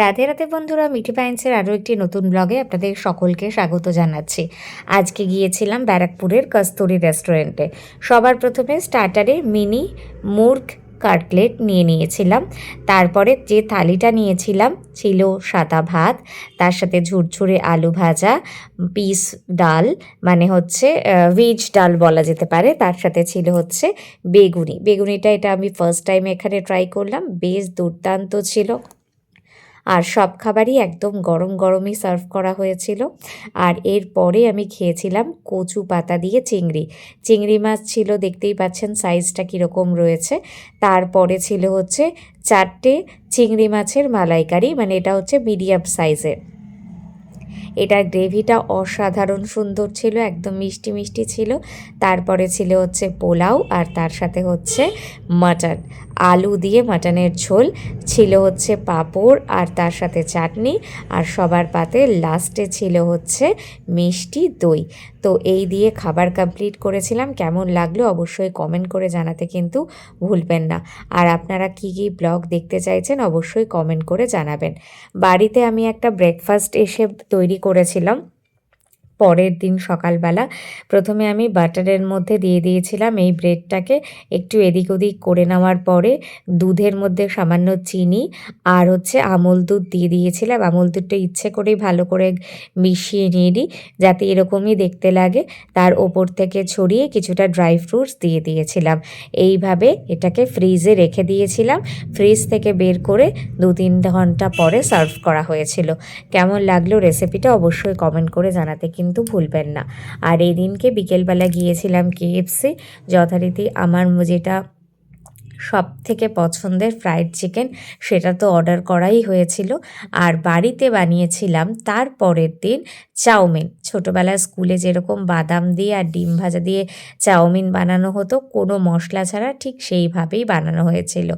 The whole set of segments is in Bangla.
রাধে রাধে বন্ধুরা, মিঠি পাইন্সের আরও একটি নতুন ব্লগে আপনাদের সকলকে স্বাগত জানাচ্ছি। আজকে গিয়েছিলাম ব্যারাকপুরের কস্তুরি রেস্টুরেন্টে। সবার প্রথমে স্টার্টারে মিনি মুর্গ কাটলেট নিয়েছিলাম। তারপরে যে থালিটা নিয়েছিলাম ছিল সাদা ভাত, তার সাথে ঝুরঝুরে আলু ভাজা, পিস ডাল মানে হচ্ছে ভেজ ডাল বলা যেতে পারে। তার সাথে ছিল হচ্ছে বেগুনিটা এটা আমি ফার্স্ট টাইম এখানে ট্রাই করলাম, বেশ দুর্দান্ত ছিল। আর সব খাবারই একদম গরম গরমই সার্ভ করা হয়েছিল। আর এরপরে আমি খেয়েছিলাম কচু পাতা দিয়ে চিংড়ি মাছ ছিল, দেখতেই পাচ্ছেন সাইজটা কীরকম রয়েছে। তারপরে ছিল হচ্ছে 4টে চিংড়ি মাছের মালাইকারি, মানে এটা হচ্ছে মিডিয়াম সাইজের। এটার গ্রেভিটা অসাধারণ সুন্দর ছিল, একদম মিষ্টি মিষ্টি ছিল। তারপরে ছিল হচ্ছে পোলাও, আর তার সাথে হচ্ছে মাটন, আলু দিয়ে মাটনের ঝোল, ছিল হচ্ছে পাঁপড় আর তার সাথে চাটনি, আর সবার পাতে লাস্টে ছিল হচ্ছে মিষ্টি দই। তো এই দিয়ে খাবার কমপ্লিট করেছিলাম। কেমন লাগলো অবশ্যই কমেন্ট করে জানাতে কিন্তু ভুলবেন না। আর আপনারা কী কী ব্লগ দেখতে চাইছেন অবশ্যই কমেন্ট করে জানাবেন। বাড়িতে আমি একটা ব্রেকফাস্ট এসে তৈরি করেছিলাম পরের দিন সকালবেলা। প্রথমে আমি বাটারের মধ্যে দিয়ে দিয়েছিলাম এই ব্রেডটাকে, একটু এদিক ওদিক করে নেওয়ার পরে দুধের মধ্যে সামান্য চিনি আর হচ্ছে আমুল দুধ দিয়ে দিয়েছিলাম। আমুল দুধটা ইচ্ছে করেই ভালো করে মিশিয়ে নিয়ে নিই যাতে এরকমই দেখতে লাগে। তার ওপর থেকে ছড়িয়ে কিছুটা ড্রাই ফ্রুটস দিয়ে দিয়েছিলাম। এইভাবে এটাকে ফ্রিজে রেখে দিয়েছিলাম। ফ্রিজ থেকে বের করে 2-3 ঘন্টা পরে সার্ভ করা হয়েছিল। কেমন লাগলো রেসিপিটা অবশ্যই কমেন্ট করে জানাতে কিন্তু ভুলবেন না। আর এই দিনকে বিকেলবেলা গিয়েছিলাম KFC, যথারীতি আমার যেটা সব থেকে পছন্দের ফ্রাইড চিকেন সেটা তো অর্ডার করাই হয়েছিল। আর বাড়িতে বানিয়েছিলাম তার পরের দিন চাউমিন। ছোটোবেলায় স্কুলে যেরকম বাদাম দিয়ে আর ডিম ভাজা দিয়ে চাউমিন বানানো হতো কোনো মশলা ছাড়া, ঠিক সেইভাবেই বানানো হয়েছিল।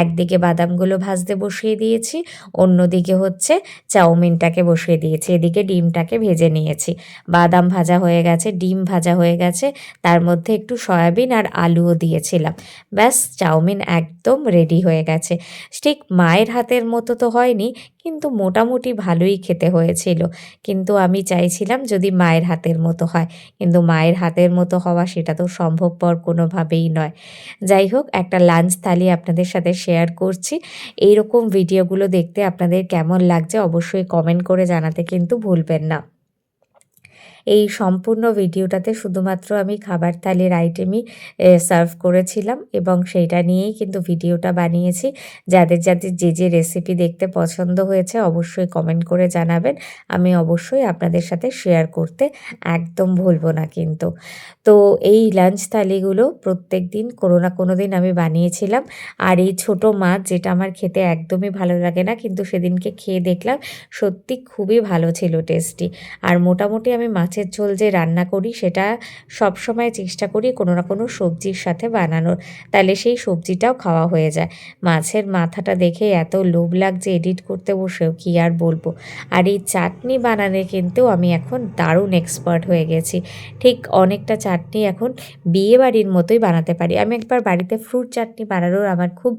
একদিকে বাদামগুলো ভাজতে বসিয়ে দিয়েছি, অন্যদিকে হচ্ছে চাউমিনটাকে বসিয়ে দিয়েছি, এদিকে ডিমটাকে ভেজে নিয়েছি। বাদাম ভাজা হয়ে গেছে, ডিম ভাজা হয়ে গেছে, তার মধ্যে একটু সয়াবিন আর আলুও দিয়েছিলাম। ব্যাস চাউমিন একদম রেডি হয়ে গেছে। ঠিক মায়ের হাতের মতো তো হয়নি, কিন্তু মোটামুটি ভালোই খেতে হয়েছিল। কিন্তু আমি চাইছিলাম যদি মায়ের হাতের মতো হয়, কিন্তু মায়ের হাতের মতো হওয়া সেটা তো সম্ভবপর কোনোভাবেই নয়। যাই হোক, একটা লাঞ্চ থালি আপনাদের সাথে শেয়ার করছি। এইরকম ভিডিওগুলো দেখতে আপনাদের কেমন লাগছে অবশ্যই কমেন্ট করে জানাতে কিন্তু ভুলবেন না। এই সম্পূর্ণ ভিডিওটাতে শুধুমাত্র আমি খাবার থালির আইটেমই সার্ভ করেছিলাম এবং সেইটা নিয়েই কিন্তু ভিডিওটা বানিয়েছি। যাদের যে রেসিপি দেখতে পছন্দ হয়েছে অবশ্যই কমেন্ট করে জানাবেন। আমি অবশ্যই আপনাদের সাথে শেয়ার করতে একদম ভুলবো না কিন্তু। তো এই লাঞ্চ থালিগুলো প্রত্যেক দিন কোনো না কোনো দিন আমি বানিয়েছিলাম। আর এই ছোটো মাছ যেটা আমার খেতে একদমই ভালো লাগে না, কিন্তু সেদিনকে খেয়ে দেখলাম সত্যি খুবই ভালো ছিল, টেস্টি। আর মোটামুটি আমি মাছের ঝোল যে রান্না করি সেটা সবসময় চেষ্টা করি কোনো না কোনো সবজির সাথে বানানোর, তাহলে সেই সবজিটাও খাওয়া হয়ে যায়। মাছের মাথাটা দেখে এত লোভ লাগছে এডিট করতে বসেও, কি আর বলবো। আর এই চাটনি বানানে কিন্তু আমি এখন দারুণ এক্সপার্ট হয়ে গেছি। ঠিক অনেকটা চাটনি এখন বিয়েবাড়ির মতোই বানাতে পারি। আমি একবার বাড়িতে ফ্রুট চাটনি বানানোর আমার খুব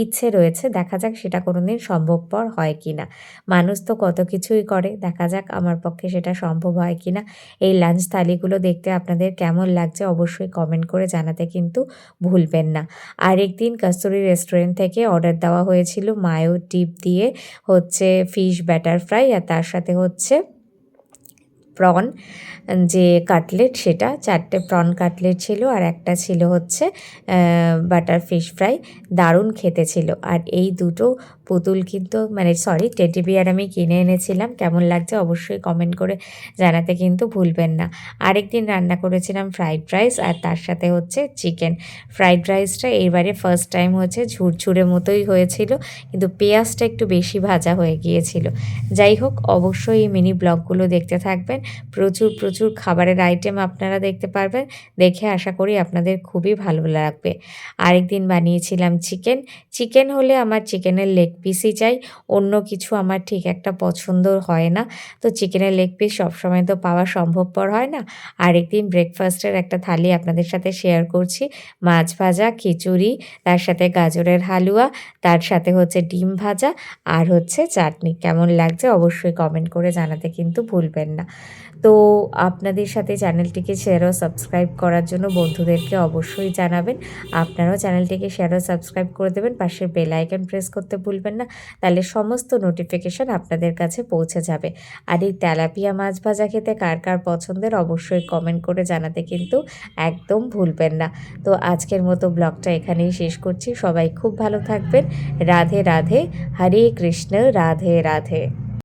ইচ্ছে রয়েছে, দেখা যাক সেটা কোনোদিন সম্ভবপর হয় কি না। মানুষ তো কত কিছুই করে, দেখা যাক আমার পক্ষে সেটা সম্ভব হয় কি না। এই লাঞ্চ থালিগুলো দেখতে আপনাদের কেমন লাগছে অবশ্যই কমেন্ট করে জানাতে কিন্তু ভুলবেন না। আরেকদিন কস্তুরি রেস্টুরেন্ট থেকে অর্ডার দেওয়া হয়েছিল মায়ো ডিপ দিয়ে হচ্ছে ফিশ ব্যাটার ফ্রাই, আর তার সাথে হচ্ছে প্রন যে কাটলেট, সেটা 4টে প্রন কাটলেট ছিল, আর একটা ছিল হচ্ছে বাটার ফিশ ফ্রাই। দারুণ খেতে ছিল। আর এই দুটো পুতুল কিন্তু টেডি বিয়ার আমি কিনে এনেছিলাম। কেমন লাগছে অবশ্যই কমেন্ট করে জানাতে কিন্তু ভুলবেন না। আরেকদিন রান্না করেছিলাম ফ্রাইড রাইস, আর তার সাথে হচ্ছে চিকেন। ফ্রাইড রাইসটা এইবারে ফার্স্ট টাইম হচ্ছে ঝুরঝুরে মতোই হয়েছিল, কিন্তু পেঁয়াজটা একটু বেশি ভাজা হয়ে গিয়েছিল। যাই হোক, অবশ্যই এই মিনি ব্লগগুলো দেখতে থাকবেন। প্রচুর প্রচুর খাবারের আইটেম আপনারা দেখতে পারবেন। দেখে আশা করি আপনাদের খুবই ভালো লাগবে। আরেকদিন বানিয়েছিলাম চিকেন। চিকেন হলে আমার চিকেনের লেগ পিসই চাই, অন্য কিছু আমার ঠিক একটা পছন্দ হয় না। তো চিকেনের লেগ পিস সবসময় তো পাওয়া সম্ভবপর হয় না। আরেকদিন ব্রেকফাস্টের একটা থালি আপনাদের সাথে শেয়ার করছি। মাছ ভাজা, খিচুড়ি, তার সাথে গাজরের হালুয়া, তার সাথে হচ্ছে ডিম ভাজা আর হচ্ছে চাটনি। কেমন লাগছে অবশ্যই কমেন্ট করে জানাতে কিন্তু ভুলবেন না। তো আপনাদের সাথে চ্যানেলটিকে শেয়ার ও সাবস্ক্রাইব করার জন্য বন্ধুদেরকে অবশ্যই জানাবেন। আপনারাও চ্যানেলটিকে শেয়ার ও সাবস্ক্রাইব করে দেবেন। পাশের বেল আইকন প্রেস করতে ভুলবেন না। তাহলে সমস্ত নোটিফিকেশন আপনাদের কাছে পৌঁছে যাবে। আর এই তেলাপিয়া মাছ ভাজা খেতে কার কার পছন্দের অবশ্যই কমেন্ট করে জানাতে কিন্তু একদম ভুলবেন না। তো আজকের মতো ব্লগটা এখানেই শেষ করছি। সবাই খুব ভালো থাকবেন। রাধে রাধে, হরে কৃষ্ণ, রাধে রাধে।